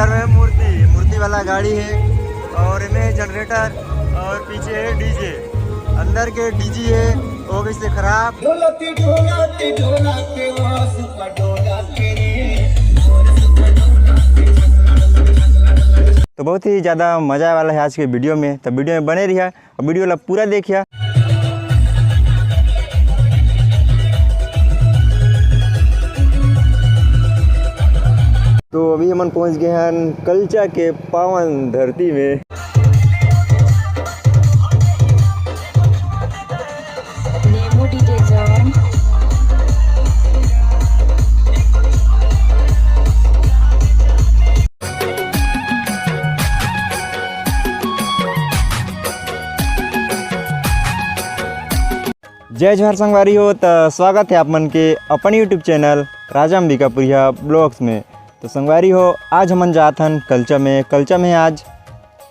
Speaker में मूर्ति वाला गाड़ी है और इनमें जनरेटर और पीछे है डीजे। अंदर के डीजी है वो भी से खराब। तो बहुत ही ज़्यादा मज़ा वाला है आज के वीडियो में, तो वीडियो में बने रहिए और वीडियो ला पूरा देखिए। तो अभी हम पहुंच गए हैं कल्चा के पावन धरती में। जय जोहार संगवारी हो, तो स्वागत है आप मन के अपन यूट्यूब चैनल राजा अंबिकापुरिया ब्लॉग्स में। तो संगवारी हो, आज हमन जात हन कल्चा में आज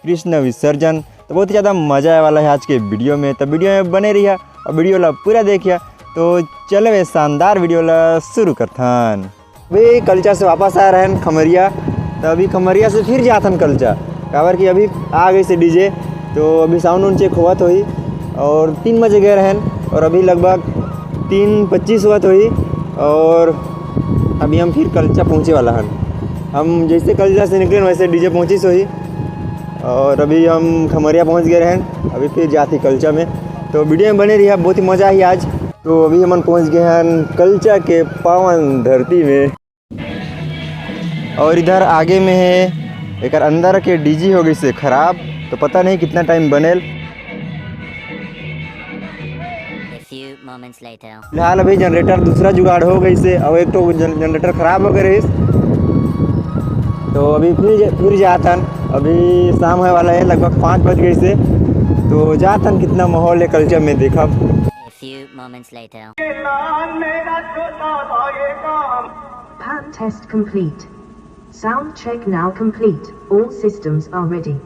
कृष्ण विसर्जन। तो बहुत ही ज़्यादा मज़ा आने वाला है आज के वीडियो में, तो वीडियो में बने रहिए और वीडियो ला पूरा देखिए। तो चलो वे शानदार वीडियो ला शुरू करथन। वे कल्चा से वापस आ रहे हैं खमरिया, तो अभी खमरिया से फिर जात हन कल्चा, काबर कि अभी आ गई से डीजे। तो अभी साउंड उन चेक हुआ हुई और 3 बजे गए रहन और अभी लगभग 3:25 हुआ हुई और अभी हम फिर कल्चा पहुँचे वाला हन। हम जैसे कल्चा से निकले वैसे डीजे पहुँची सोही और अभी हम खमरिया पहुँच गए हैं। अभी फिर जाती कल्चा में, तो वीडियो में बने रही, बहुत ही मज़ा आई आज। तो अभी हम पहुँच गए हैं कल्चा के पावन धरती में और इधर आगे में है एक अंदर के डीजी हो गई से खराब, तो पता नहीं कितना टाइम बनेल। फिलहाल अभी जनरेटर दूसरा जुगाड़ हो गई से और एक तो जनरेटर खराब हो गए, तो अभी फिर जातन। अभी शाम होने वाला है, लगभग 5 बज गई से, तो जातन कितना माहौल है कल्चर में देखा। Pan test complete. Sound check now complete. All systems are ready.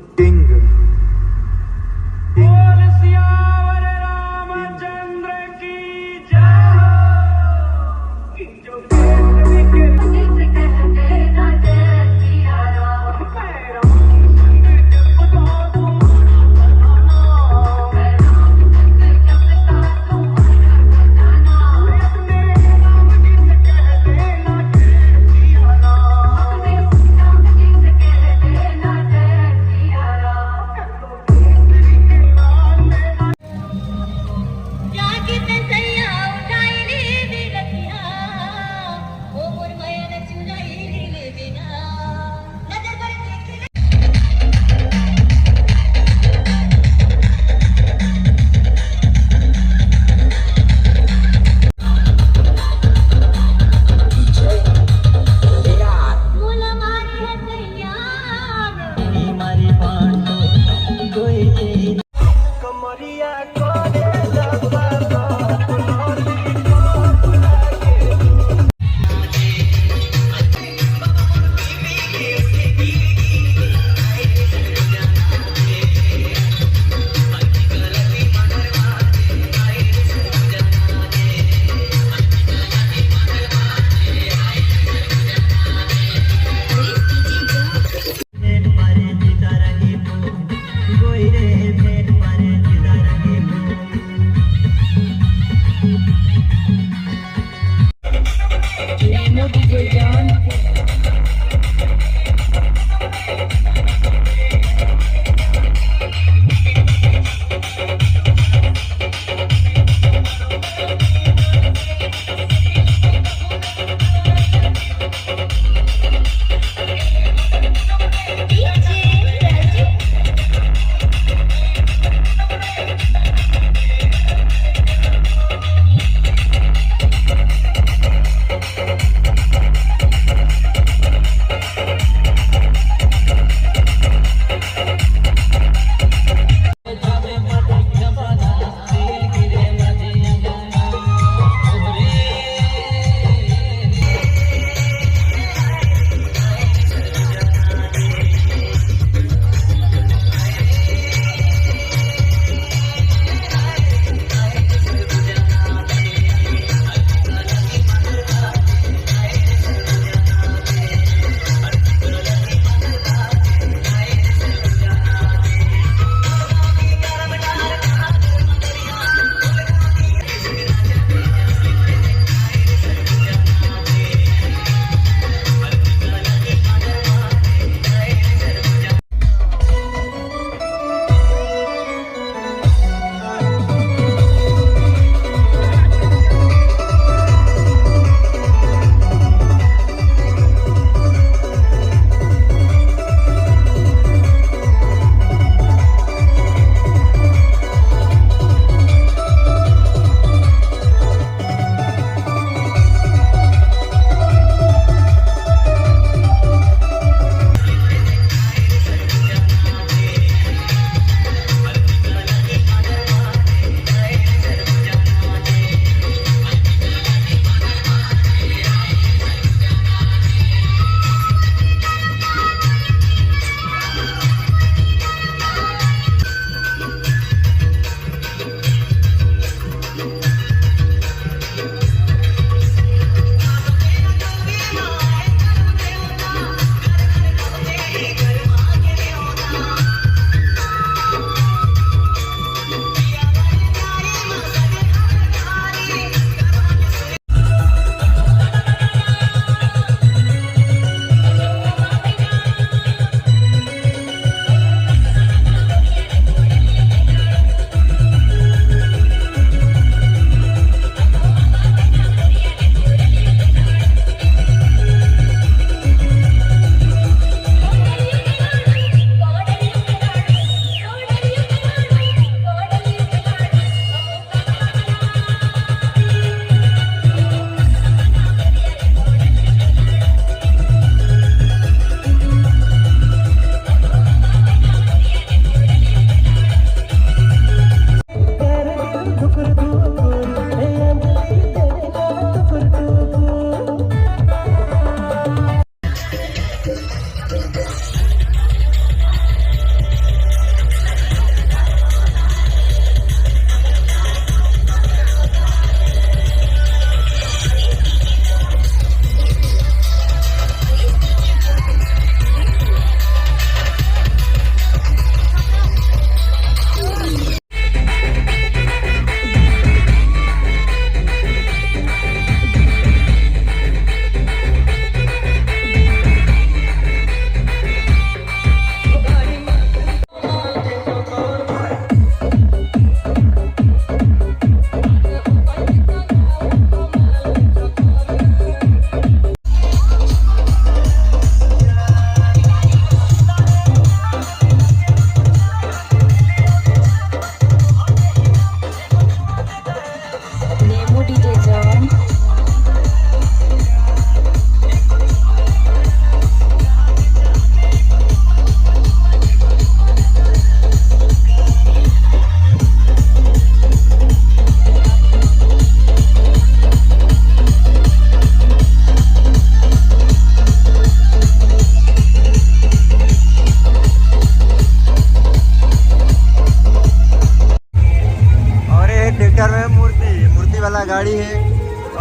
इधर में मूर्ति वाला गाड़ी है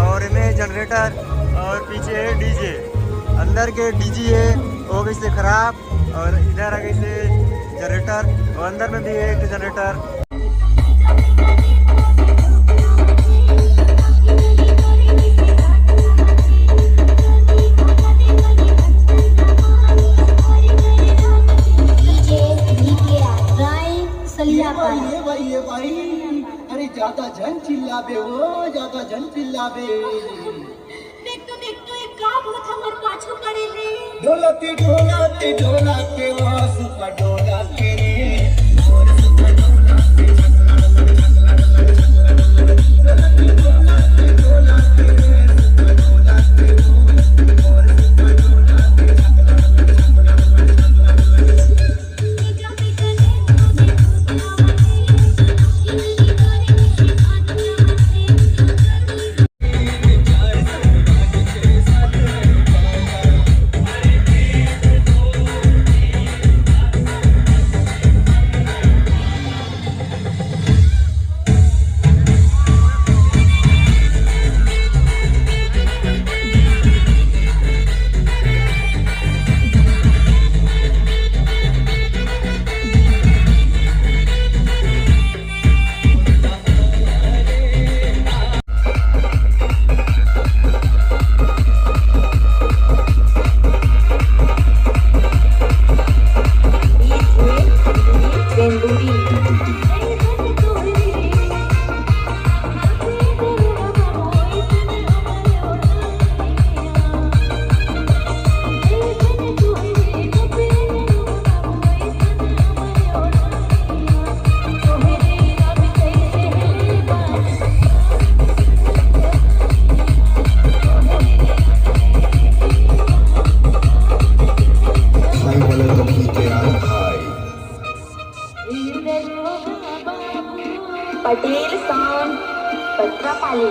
और में जनरेटर और पीछे है डीजे। अंदर के डीजे है वो गई से खराब और इधर आ गई से जनरेटर और अंदर में भी है एक जनरेटर। ये भाई अरे ज्यादा जन चिल्लाबे हो, ज्यादा जन चिल्लाबे। देख तो एक काम होत हमर पाछू पड़े ले। ढोलके वो सुपर ढोलके रे। पटेल सांग पत्रापाली